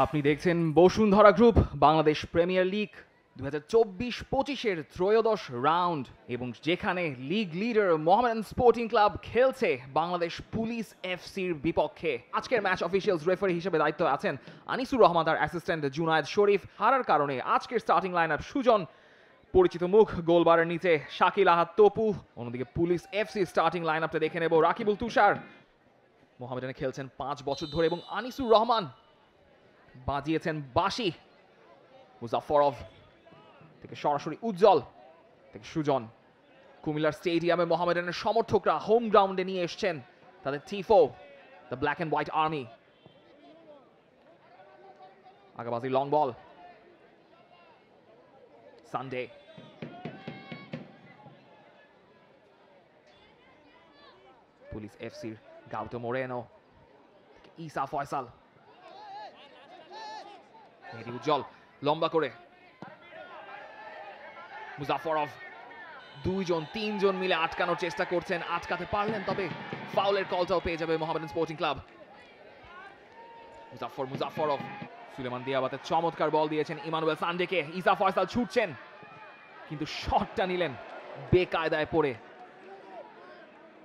আপনি দেখছেন Bashundhara group Bangladesh premier league 2024-25-এর ত্রয়োদশ রাউন্ড এবং যেখানে league leader Mohammedan sporting club খেলছে বাংলাদেশ পুলিশ এফসির বিপক্ষে। আজকের ম্যাচ অফিসিয়ালস রেফারি হিসেবে দায়িত্ব আছেন আনিসুর রহমান আর অ্যাসিস্ট্যান্ট জুনায়েদ শরীফ। হারার কারণে আজকের স্টার্টিং লাইন আপ সুজন, পরিচিত মুখ গোলবারের নিচে শাকিল আহাদ তপু। অন্যদিকে পুলিশ এফসি স্টার্টিং লাইন আপটা দেখে নেব। রাকিবুল তুষার মোহামেডানে খেলছেন 5 বছর ধরে এবং আনিসুর রহমান বাজিয়েছেন বাঁশি। মুজাফফরভ থেকে সরাসরি উজ্জ্বল থেকে সুজন। কুমিল্লার স্টেডিয়ামে মোহামেডানের সমর্থকরা হোম গ্রাউন্ডে নিয়ে এসছেন তাদের tifo, the black and white army. আগাবাজি লং বল, সানডে পুলিশ এফসির গাউতো মোরেনো, ইসা ফয়সাল, উজ্জ্বল লম্বা করে মুজাফফরভ। 2-3 মিলে আটকানোর চেষ্টা করছেন, আটকাতে পারলেন, তবে ফাউলের কলটাও পেয়ে যাবে Mohammedan sporting club. Muzaffarov Souleymane Diabate চমৎকার বল দিয়েছেন ইমানুয়েল সান্ডেকে। ইসা ফয়সাল ছুটছেন কিন্তু শটটা নিলেন বেকায়দায় পড়ে,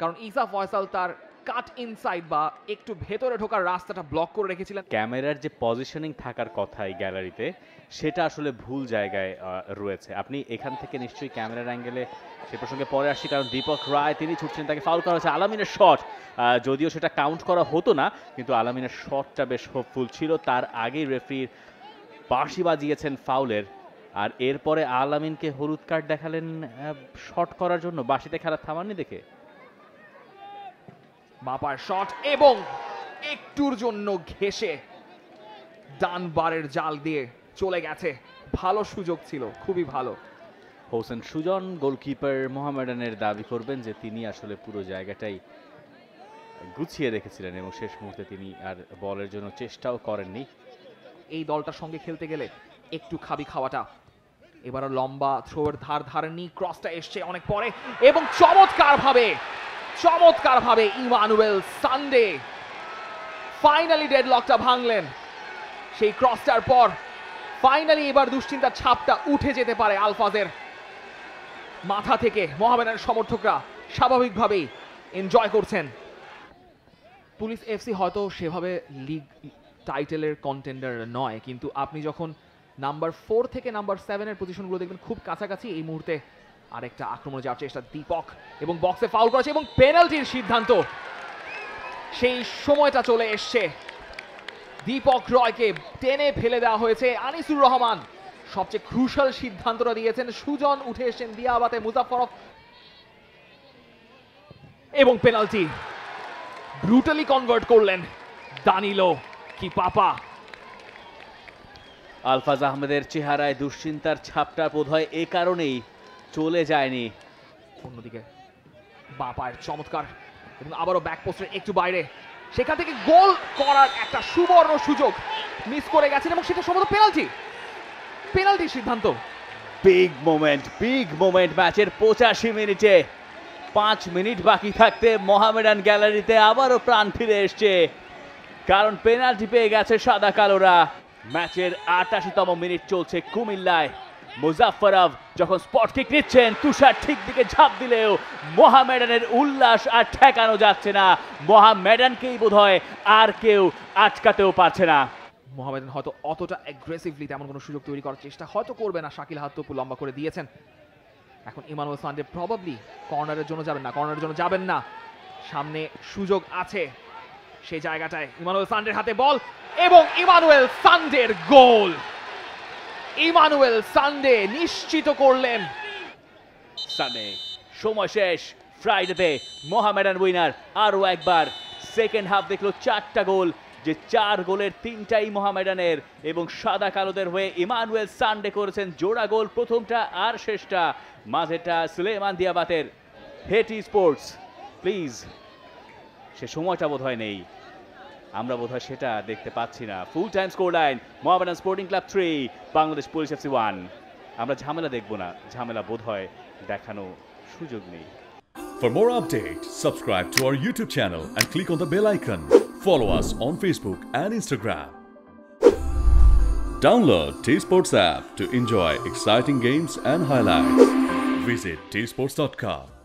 কারণ ইসা ফয়সাল তার কাট ইনসাইড বা একটু ভেতরে ঢোকার রাস্তাটা ব্লক করে রেখেছিলেন। ক্যামেরার যে পজিশনিং থাকার কথা এই গ্যালারিতে, সেটা আসলে ভুল জায়গায় রয়েছে। আপনি এখান থেকে নিশ্চয়ই ক্যামেরার অ্যাঙ্গেলে সে প্রসঙ্গে পরে আসছি, কারণ দীপক রায় তিনি ছুটছেন, তাকে ফাউল করা হয়েছে। আলামিনের শট, যদিও সেটা কাউন্ট করা হতো না, কিন্তু আলামিনের শটটা বেশ হোপফুল ছিল। তার আগেই রেফারির বাঁশি বাজিয়েছেন ফাউলের, আর এরপরে আলামিনকে হলুদ কার্ড দেখালেন শট করার জন্য, বাঁশিতে খেলা থামাননি দেখে। মাপার শট এবং একটুর জন্য ঘেসে ডান বারের জাল দিয়ে চলে গেছে। ভালো সুযোগ ছিল, খুবই ভালো। হোসেন সুজন গোলকিপার মোহামেডানের দাবি করবেন যে তিনি আসলে পুরো জায়গাটাই গুছিয়ে রেখেছিলেন এবং শেষ মুহূর্তে তিনি আর বলের জন্য চেষ্টাও করেননি। এই দলটার সঙ্গে খেলতে গেলে একটু খাবি খাওয়াটা। এবার লম্বা থ্রোয়ের ধার ধারেনি, ক্রসটা এসছে অনেক পরে এবং চমৎকার ভাবে ইমানুয়েল সানডে ফাইনালি ডেডলকটা ভাঙলেন। সেই ক্রসটার পর ফাইনালি এবার দুশ্চিন্তার ছাপটা উঠে যেতে পারে আলফাজের মাথা থেকে। মোহামেডানের সমর্থকরা স্বাভাবিকভাবেই এনজয় করছেন। পুলিশ এফসি হয়তো সেভাবে লিগ টাইটেলের কন্টেন্ডার নয়, কিন্তু আপনি যখন নাম্বার 4 থেকে নাম্বার 7-এর পজিশনগুলো দেখবেন খুব কাছাকাছি। এই মুহূর্তে আরেকটা আক্রমণে যাওয়ার চেষ্টা দীপক, এবং বক্সে ফাউল করেছে এবং পেনাল্টির সিদ্ধান্ত। সেই সময়টা চলে এসছে, দীপক রয়কে টেনে ফেলে দেওয়া হয়েছে। আনিসুর রহমান সবচেয়ে ক্রুশাল সিদ্ধান্তটা দিয়েছেন। সুজন উঠে এসেছেন দিয়াবাতে, মুজাফফরভ এবং পেনাল্টি ব্রুটালি কনভার্ট করলেন দানিলো। কি পাপা! আলফাজ আহমেদের চেহারায় দুশ্চিন্তার ছাপটা বোধহয় এ কারণেই চলে যায়নি। অন্যদিকে বাঁ পায়ের চমৎকার এবং আবারও ব্যাক পোস্টের একটু বাইরে, সেখান থেকে গোল করার একটা সুবর্ণ সুযোগ মিস করে গেছেন এবং সেটা সম্ভবত পেনাল্টির সিদ্ধান্ত। বিগ মোমেন্ট ম্যাচের 85 মিনিটে। 5 মিনিট বাকি থাকতে মোহামেডান গ্যালারিতে আবারও প্রাণ ফিরে এসছে, কারণ পেনাল্টি পেয়ে গেছে সাদা কালোরা। ম্যাচের 88তম মিনিট চলছে কুমিল্লায়। মুজাফফরভ যখন স্পট কিক নিচ্ছেন, তুষার ঠিক দিকে ঝাঁপ দিলেও মোহামেডানের উল্লাস আর ঠেকানো যাচ্ছে না। মোহামেডানকেই বোধহয় আর কেউ আটকাতেও পারছে না। মোহামেডান হয়তো অতটা অ্যাগ্রেসিভলি তেমন কোনো সুযোগ তৈরি করার চেষ্টা হয়তো করবে না। শাকিল আহাদ তপু লম্বা করে দিয়েছেন। এখন ইমানুয়েল সানডে প্রবাবলি কর্নারের জন্য যাবেন না, সামনে সুযোগ আছে সেই জায়গাটায়। ইমানুয়েল সানডের হাতে বল এবং ইমানুয়েল সানডের গোল। ইমানুয়েল সানডে নিশ্চিত করলেন। সানডে সময় শেষ, ফ্রাইডেতে মোহামেডান উইনার। আরও একবার সেকেন্ড হাফ দেখলো 4টা গোল, যে 4 গোলের 3টাই মোহামেডানের, এবং সাদা কালোদের হয়ে ইমানুয়েল সানডে করেছেন জোড়া গোল। প্রথমটা আর শেষটা, মাঝেটা সুলেমান দিয়াবাতের। হেটি স্পোর্টস প্লিজ, সে সময়টা বোধহয় নেই, আমরা বোধহয় সেটা দেখতে পাচ্ছি না। Full time score line Mohammedan sporting club 3, Bangladesh police FC 1। আমরা ঝামেলা দেখব না, ঝামেলা বোধহয় দেখানো সুযোগ নেই। For more updates, subscribe to our YouTube channel and click on the bell icon. Follow us on Facebook and Instagram. Download T Sports app to enjoy exciting games and highlights. Visit tsports.com.